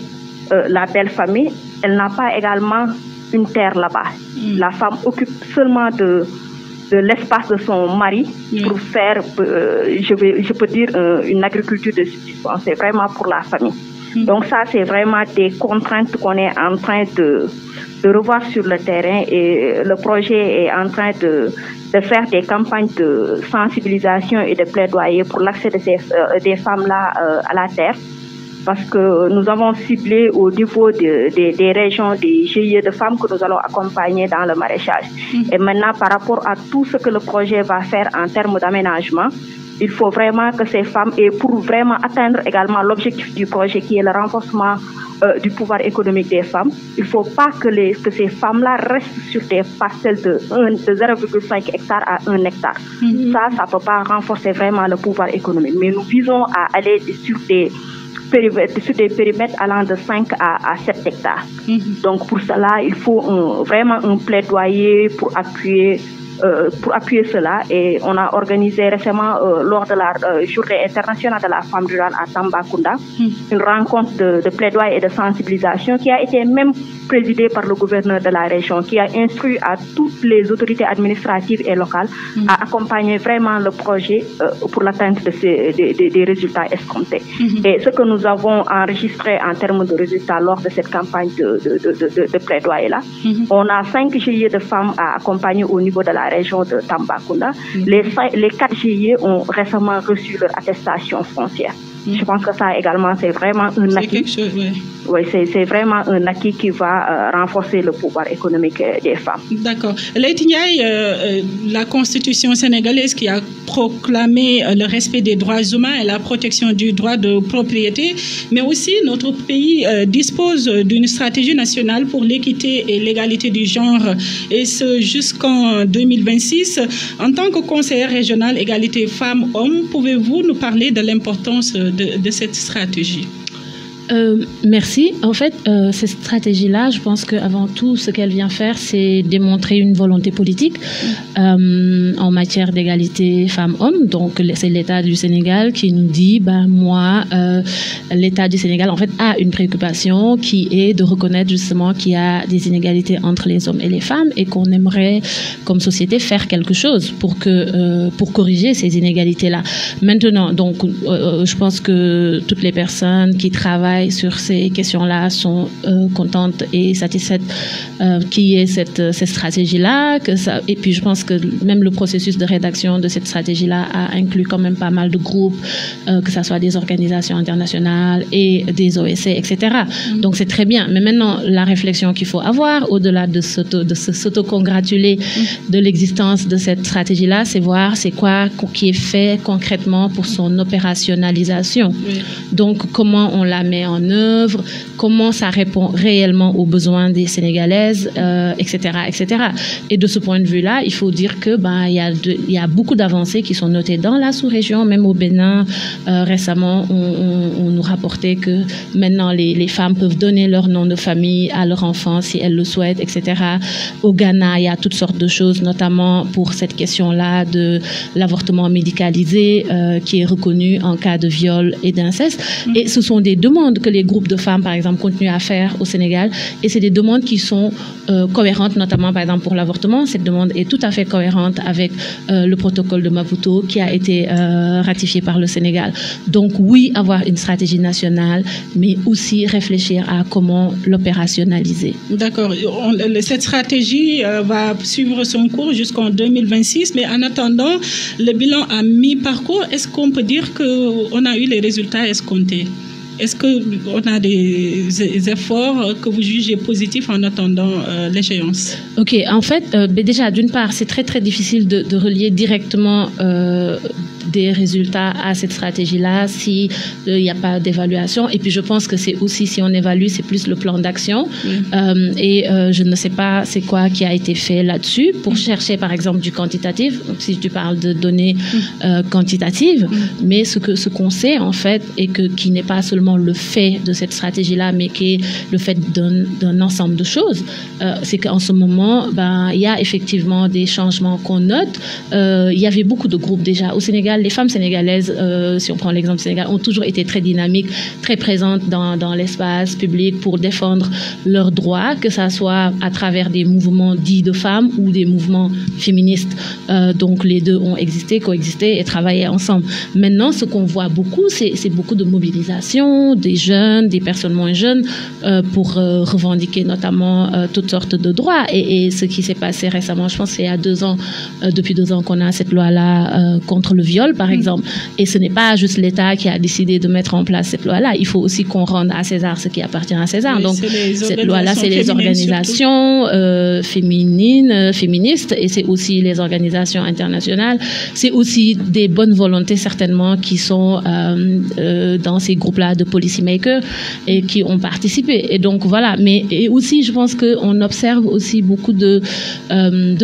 Speaker 4: la belle famille, elle n'a pas également une terre là-bas. La femme occupe seulement de l'espace de son mari pour faire, je peux dire, une agriculture de subsistance. C'est vraiment pour la famille. Donc ça, c'est vraiment des contraintes qu'on est en train de revoir sur le terrain et le projet est en train de faire des campagnes de sensibilisation et de plaidoyer pour l'accès des femmes-là à la terre. Parce que nous avons ciblé au niveau des régions, des GIE de femmes que nous allons accompagner dans le maraîchage. Et maintenant, par rapport à tout ce que le projet va faire en termes d'aménagement, il faut vraiment que ces femmes, et pour vraiment atteindre également l'objectif du projet qui est le renforcement du pouvoir économique des femmes, il ne faut pas que ces femmes-là restent sur des parcelles de 0,5 hectares à 1 hectare. Ça ne peut pas renforcer vraiment le pouvoir économique. Mais nous visons à aller sur des périmètres allant de 5 à 7 hectares. Donc pour cela, il faut vraiment un plaidoyer pour appuyer pour appuyer cela. Et on a organisé récemment, lors de la Journée internationale de la femme rurale à Tambacounda, une rencontre de plaidoyer et de sensibilisation qui a été même présidée par le gouverneur de la région, qui a instruit à toutes les autorités administratives et locales à accompagner vraiment le projet pour l'atteinte des résultats escomptés. Et ce que nous avons enregistré en termes de résultats lors de cette campagne de plaidoyer-là, on a 5 GIE de femmes à accompagner au niveau de la région de Tambacounda. Les 4 GIE ont récemment reçu leur attestation foncière. Je pense que ça également, c'est vraiment un acquis. Oui, c'est vraiment un acquis qui va renforcer le pouvoir économique des femmes.
Speaker 3: D'accord. Leïty Ndiaye, la Constitution sénégalaise qui a proclamé le respect des droits humains et la protection du droit de propriété, mais aussi notre pays dispose d'une stratégie nationale pour l'équité et l'égalité du genre, et ce jusqu'en 2026. En tant que conseillère régionale égalité femmes-hommes, pouvez-vous nous parler de l'importance de cette stratégie?
Speaker 1: Merci. En fait, cette stratégie-là, je pense qu'avant tout, ce qu'elle vient faire, c'est démontrer une volonté politique en matière d'égalité femmes-hommes. Donc, c'est l'État du Sénégal qui nous dit, moi, l'État du Sénégal, en fait, a une préoccupation qui est de reconnaître justement qu'il y a des inégalités entre les hommes et les femmes et qu'on aimerait, comme société, faire quelque chose pour corriger ces inégalités-là. Maintenant, donc, je pense que toutes les personnes qui travaillent sur ces questions-là sont contentes et satisfaites qu'il y ait cette stratégie-là. Et puis, je pense que même le processus de rédaction de cette stratégie-là a inclus quand même pas mal de groupes, que ce soit des organisations internationales et des OSC, etc. Donc, c'est très bien. Mais maintenant, la réflexion qu'il faut avoir, au-delà de s'auto-congratuler de l'existence de cette stratégie-là, c'est voir c'est quoi qui est fait concrètement pour son opérationnalisation. Donc, comment on la met en œuvre, comment ça répond réellement aux besoins des Sénégalaises, etc., etc. Et de ce point de vue-là, il faut dire que il y a beaucoup d'avancées qui sont notées dans la sous-région, même au Bénin. Récemment, on nous rapportait que maintenant les femmes peuvent donner leur nom de famille à leur enfant si elles le souhaitent, etc. Au Ghana, il y a toutes sortes de choses, notamment pour cette question-là de l'avortement médicalisé qui est reconnu en cas de viol et d'inceste. Et ce sont des demandes que les groupes de femmes, par exemple, continuent à faire au Sénégal. Et c'est des demandes qui sont cohérentes, notamment, par exemple, pour l'avortement. Cette demande est tout à fait cohérente avec le protocole de Maputo qui a été ratifié par le Sénégal. Donc, oui, avoir une stratégie nationale, mais aussi réfléchir à comment l'opérationnaliser. D'accord.
Speaker 3: Cette stratégie va suivre son cours jusqu'en 2026, mais en attendant, le bilan à mi-parcours, est-ce qu'on peut dire qu'on a eu les résultats escomptés? Est-ce qu'on a des efforts que vous jugez positifs en attendant l'échéance?
Speaker 1: Ok, en fait, déjà, d'une part, c'est très, très difficile de relier directement des résultats à cette stratégie-là s'il n'y a pas d'évaluation. Et puis, je pense que c'est aussi, si on évalue, c'est plus le plan d'action. Je ne sais pas c'est quoi qui a été fait là-dessus pour chercher, par exemple, du quantitatif, si tu parles de données quantitatives. Mais ce qu'on sait, en fait, et qui n'est pas seulement le fait de cette stratégie-là, mais qui est le fait d'un ensemble de choses, c'est qu'en ce moment, il y a effectivement des changements qu'on note. Il y avait beaucoup de groupes déjà au Sénégal. Les femmes sénégalaises, si on prend l'exemple du Sénégal, ont toujours été très dynamiques, très présentes dans l'espace public pour défendre leurs droits, que ça soit à travers des mouvements dits de femmes ou des mouvements féministes. Donc les deux ont coexisté et travaillé ensemble. Maintenant, ce qu'on voit beaucoup, c'est beaucoup de mobilisation des jeunes, des personnes moins jeunes, pour revendiquer notamment toutes sortes de droits. Et ce qui s'est passé récemment, je pense que c'est il y a 2 ans, depuis 2 ans qu'on a cette loi-là contre le viol, par exemple. Et ce n'est pas juste l'État qui a décidé de mettre en place cette loi-là. Il faut aussi qu'on rende à César ce qui appartient à César.
Speaker 3: Oui,
Speaker 1: donc, cette loi-là, c'est les organisations féministes, et c'est aussi les organisations internationales. C'est aussi des bonnes volontés, certainement, qui sont dans ces groupes-là de policymakers et qui ont participé. Et donc, voilà. Et aussi, je pense qu'on observe aussi beaucoup de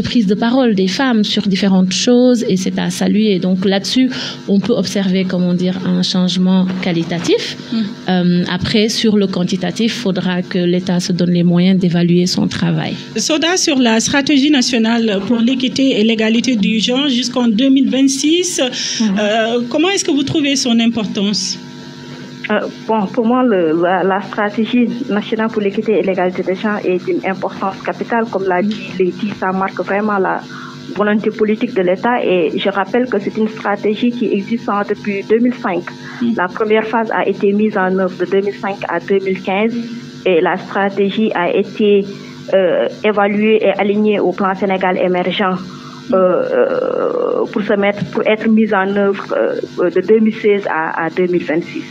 Speaker 1: prises de parole des femmes sur différentes choses, et c'est à saluer. Donc, là-dessus, là-dessus, on peut observer, comment dire, un changement qualitatif. Après, sur le quantitatif, il faudra que l'État se donne les moyens d'évaluer son travail.
Speaker 3: Soda, sur la stratégie nationale pour l'équité et l'égalité du genre jusqu'en 2026, comment est-ce que vous trouvez son importance?
Speaker 4: Bon, pour moi, la stratégie nationale pour l'équité et l'égalité des genres est d'une importance capitale. Comme l'a dit Lady, ça marque vraiment la volonté politique de l'État. Et je rappelle que c'est une stratégie qui existe depuis 2005. La première phase a été mise en œuvre de 2005 à 2015 et la stratégie a été évaluée et alignée au plan Sénégal émergent pour être mise en œuvre de 2016 à 2026.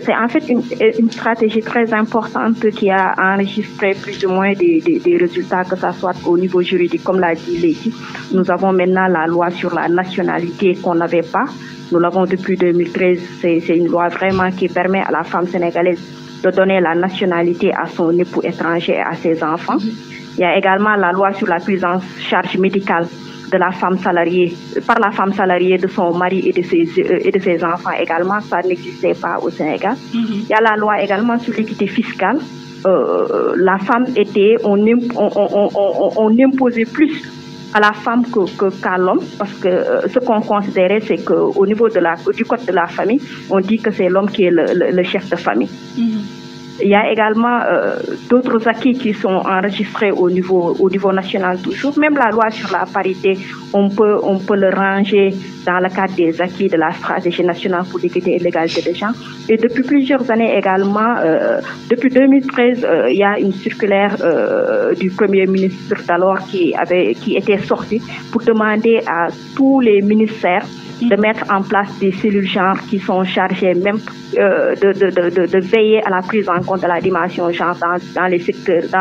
Speaker 4: C'est en fait une stratégie très importante qui a enregistré plus ou moins des résultats, que ce soit au niveau juridique, comme l'a dit Lady. Nous avons maintenant la loi sur la nationalité qu'on n'avait pas. Nous l'avons depuis 2013. C'est une loi vraiment qui permet à la femme sénégalaise de donner la nationalité à son époux étranger et à ses enfants. Il y a également la loi sur la prise en charge médicale de la femme salariée, par la femme salariée de son mari et de ses enfants également. Ça n'existait pas au Sénégal. Il y a la loi également sur l'équité fiscale. La femme on imposait plus à la femme qu'à l'homme, parce que ce qu'on considérait, c'est qu'au niveau du code de la famille, on dit que c'est l'homme qui est le chef de famille. Il y a également d'autres acquis qui sont enregistrés au niveau national toujours. Même la loi sur la parité, on peut le ranger dans le cadre des acquis de la stratégie nationale pour l'équité et l'égalité des genres. Et depuis plusieurs années également, depuis 2013, il y a une circulaire du Premier ministre d'alors qui était sortie pour demander à tous les ministères de mettre en place des cellules genre qui sont chargées même de veiller à la prise en compte de la dimension genre dans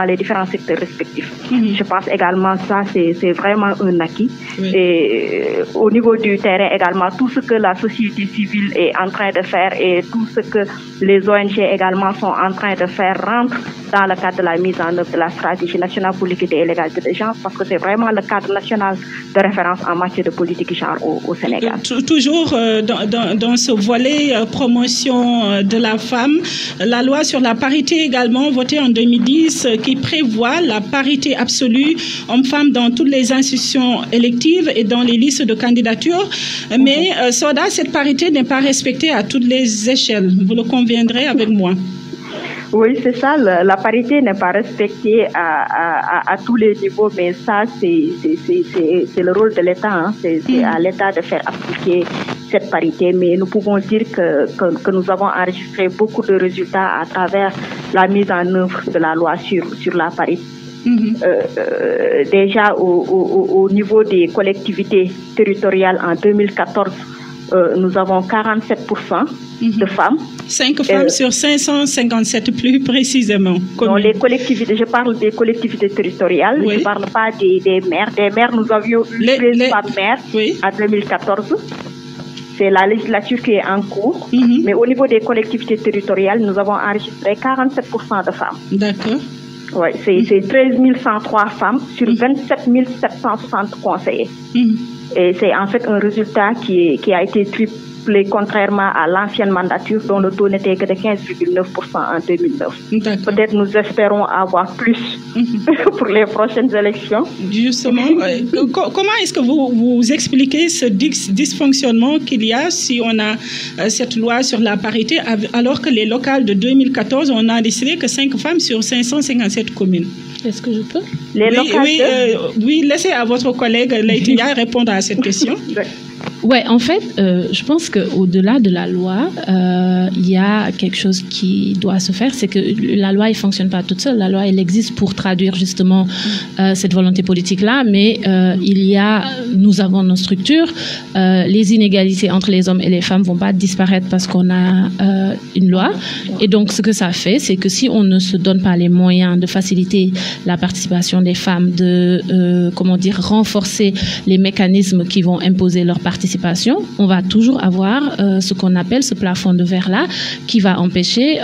Speaker 4: les différents secteurs respectifs. Je pense également ça, c'est vraiment un acquis. Et au niveau du terrain également, tout ce que la société civile est en train de faire et tout ce que les ONG également sont en train de faire rentre dans le cadre de la mise en œuvre de la stratégie nationale pour l'équité et l'égalité des genres, parce que c'est vraiment le cadre national de référence en matière de politique genre au Sénégal.
Speaker 3: Toujours dans ce volet promotion de la femme, la loi sur la parité également votée en 2010 qui prévoit la parité absolue hommes-femmes dans toutes les institutions électives et dans les listes de candidature. Mais Soda, cette parité n'est pas respectée à toutes les échelles. Vous le conviendrez avec moi?
Speaker 4: Oui, c'est ça. La parité n'est pas respectée à tous les niveaux, mais ça, c'est le rôle de l'État. Hein. C'est à l'État de faire appliquer cette parité. Mais nous pouvons dire que nous avons enregistré beaucoup de résultats à travers la mise en œuvre de la loi sur la parité. Déjà, au niveau des collectivités territoriales en 2014, nous avons 47% de femmes.
Speaker 3: 5 femmes sur 557 plus précisément.
Speaker 4: Non, les collectivités, je parle des collectivités territoriales, je ne parle pas des maires. Des maires, nous avions eu 13 femmes maires en 2014. C'est la législature qui est en cours. Mais au niveau des collectivités territoriales, nous avons enregistré 47% de femmes. D'accord. Oui, c'est 13 103 femmes sur 27 760 conseillers. Et c'est en fait un résultat qui a été triplé contrairement à l'ancienne mandature dont le taux n'était que de 15,9% en 2009. Peut-être nous espérons avoir plus pour les prochaines élections.
Speaker 3: Justement, comment est-ce que vous expliquez ce dysfonctionnement qu'il y a si on a cette loi sur la parité alors que les locales de 2014, on a décidé que 5 femmes sur 557 communes?
Speaker 1: Est-ce que je peux?
Speaker 3: Oui, laissez à votre collègue Laïtia répondre à cette question.
Speaker 1: Ouais, en fait, je pense qu'au-delà de la loi, il y a quelque chose qui doit se faire, c'est que la loi, elle ne fonctionne pas toute seule. La loi, elle existe pour traduire justement cette volonté politique-là, mais nous avons nos structures. Les inégalités entre les hommes et les femmes ne vont pas disparaître parce qu'on a une loi. Et donc, ce que ça fait, c'est que si on ne se donne pas les moyens de faciliter la participation des femmes, de renforcer les mécanismes qui vont imposer leur participation d'émancipation, on va toujours avoir ce qu'on appelle ce plafond de verre-là qui va empêcher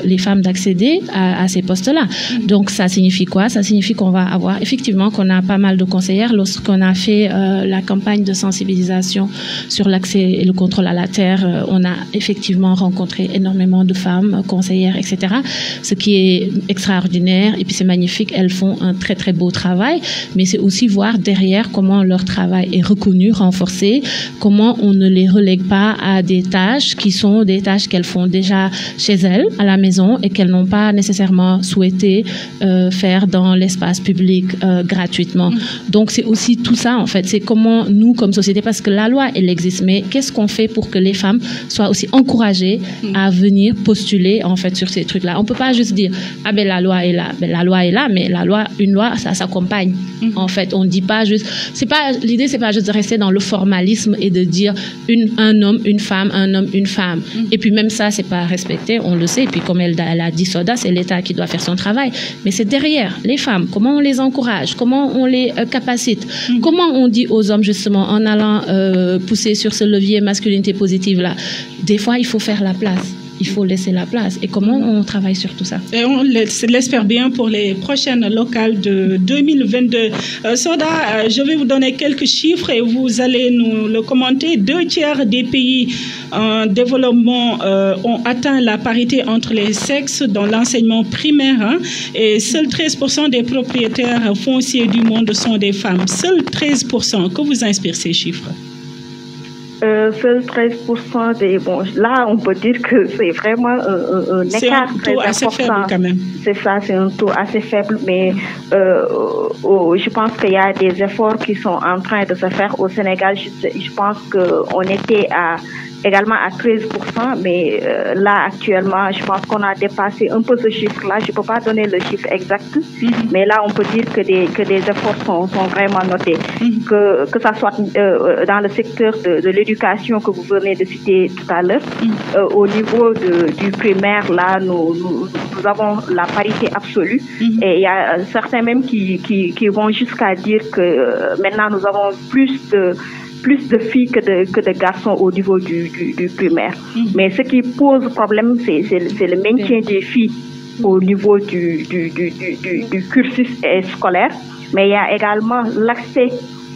Speaker 1: les femmes d'accéder à ces postes-là. Donc, ça signifie quoi? Ça signifie qu'on va avoir, effectivement, qu'on a pas mal de conseillères. Lorsqu'on a fait la campagne de sensibilisation sur l'accès et le contrôle à la terre, on a effectivement rencontré énormément de femmes conseillères, etc. Ce qui est extraordinaire et puis c'est magnifique. Elles font un très, très beau travail, mais c'est aussi voir derrière comment leur travail est reconnu, renforcé, comment on ne les relègue pas à des tâches qui sont des tâches qu'elles font déjà chez elles, à la maison, et qu'elles n'ont pas nécessairement souhaité faire dans l'espace public gratuitement. Donc, c'est aussi tout ça, en fait. C'est comment nous, comme société, parce que la loi, elle existe, mais qu'est-ce qu'on fait pour que les femmes soient aussi encouragées à venir postuler, en fait, sur ces trucs-là? On peut pas juste dire, ah ben la loi est là. Ben, la loi est là, mais une loi, ça s'accompagne. En fait, on ne dit pas juste, l'idée, c'est pas juste de rester dans le formalisme et de dire un homme, une femme, un homme, une femme. Et puis même ça, c'est pas respecté, on le sait. Et puis comme elle a dit Soda, c'est l'État qui doit faire son travail. Mais c'est derrière les femmes, comment on les encourage, comment on les capacite, comment on dit aux hommes justement en allant pousser sur ce levier masculinité positive là. Des fois, il faut faire la place. Il faut laisser la place. Et comment on travaille sur tout ça? Et
Speaker 3: on l'espère bien pour les prochaines locales de 2022. Soda, je vais vous donner quelques chiffres et vous allez nous le commenter. 2/3 des pays en développement ont atteint la parité entre les sexes dans l'enseignement primaire. Et seuls 13% des propriétaires fonciers du monde sont des femmes. Seuls 13%. Que vous inspirent ces chiffres?
Speaker 4: Seuls 13% des... Bon, là, on peut dire que c'est vraiment un écart très important. C'est un taux assez faible quand même. C'est ça, c'est un taux assez faible, mais je pense qu'il y a des efforts qui sont en train de se faire au Sénégal. Je pense qu'on était également à 13%, mais là, actuellement, je pense qu'on a dépassé un peu ce chiffre-là. Je ne peux pas donner le chiffre exact, mais là, on peut dire que des efforts sont vraiment notés. Que ça soit dans le secteur de l'éducation que vous venez de citer tout à l'heure, au niveau du primaire, là, nous avons la parité absolue. Et il y a certains même qui vont jusqu'à dire que maintenant, nous avons plus de filles que de garçons au niveau du primaire. Mais ce qui pose problème, c'est le maintien des filles au niveau du cursus scolaire. Mais il y a également l'accès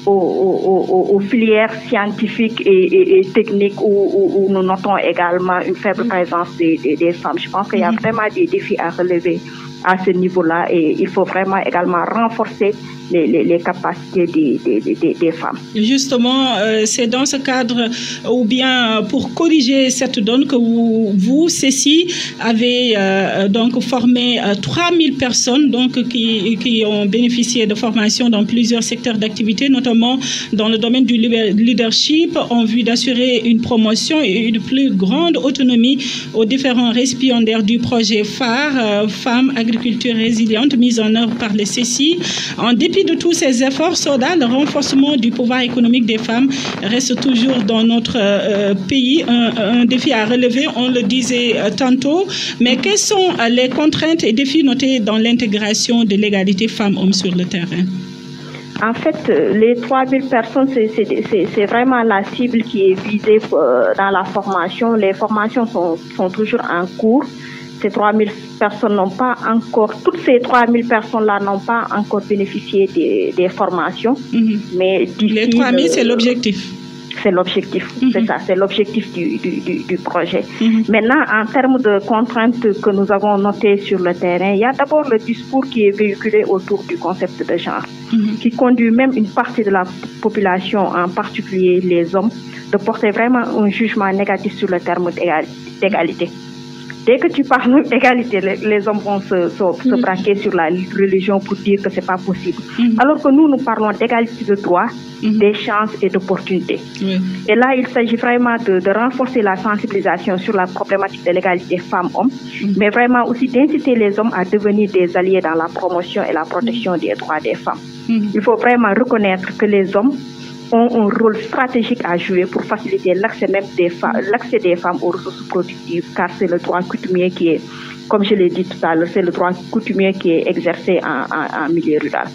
Speaker 4: aux filières scientifiques et techniques où nous notons également une faible présence des femmes. Je pense qu'il y a vraiment des défis à relever à ce niveau-là et il faut vraiment également renforcer les capacités des femmes.
Speaker 3: Justement, c'est dans ce cadre ou bien pour corriger cette donne que vous Cécile, avez donc formé 3000 personnes donc, qui ont bénéficié de formation dans plusieurs secteurs d'activité, notamment dans le domaine du leadership, en vue d'assurer une promotion et une plus grande autonomie aux différents récipiendaires du projet phare Femmes Agriculture Résiliente mis en œuvre par les CECI. En dépit de tous ces efforts, Soda, le renforcement du pouvoir économique des femmes reste toujours dans notre pays un défi à relever, on le disait tantôt. Mais quelles sont les contraintes et défis notés dans l'intégration de l'égalité femmes-hommes sur le terrain?
Speaker 4: En fait, les 3000 personnes, c'est vraiment la cible qui est visée dans la formation. Les formations sont toujours en cours. Ces 3000 personnes n'ont pas encore, toutes ces 3000 personnes-là n'ont pas encore bénéficié des formations. Mais
Speaker 3: les 3000, c'est l'objectif.
Speaker 4: C'est l'objectif, c'est ça, c'est l'objectif du projet. Maintenant, en termes de contraintes que nous avons notées sur le terrain, il y a d'abord le discours qui est véhiculé autour du concept de genre, qui conduit même une partie de la population, en particulier les hommes, de porter vraiment un jugement négatif sur le terme d'égalité. Dès que tu parles d'égalité, les hommes vont se braquer sur la religion pour dire que ce n'est pas possible. Alors que nous parlons d'égalité de droits, des chances et d'opportunités. Et là, il s'agit vraiment de renforcer la sensibilisation sur la problématique de l'égalité femmes-hommes, mais vraiment aussi d'inciter les hommes à devenir des alliés dans la promotion et la protection des droits des femmes. Il faut vraiment reconnaître que les hommes ont un rôle stratégique à jouer pour faciliter l'accès même des femmes aux ressources productives, car c'est le droit coutumier qui est, comme je l'ai dit tout à l'heure, c'est le droit coutumier qui est exercé en milieu rural.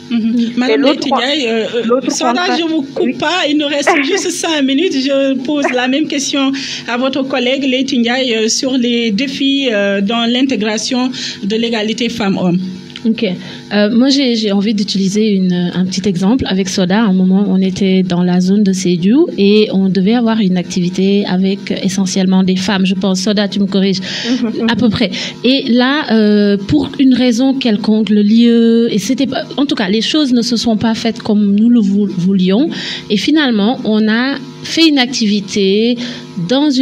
Speaker 3: Madame Leyti Ndiaye, je ne vous coupe pas, il nous reste juste 5 minutes. Je pose la même question à votre collègue Leyti Ndiaye sur les défis dans l'intégration de l'égalité femmes-hommes.
Speaker 1: Ok. Moi, j'ai envie d'utiliser un petit exemple. Avec Soda, à un moment, on était dans la zone de Sédhiou et on devait avoir une activité avec essentiellement des femmes. Je pense, Soda, tu me corriges, à peu près. Et là, pour une raison quelconque, le lieu, et c'était pas, en tout cas, les choses ne se sont pas faites comme nous le voulions. Et finalement, on a fait une activité dans une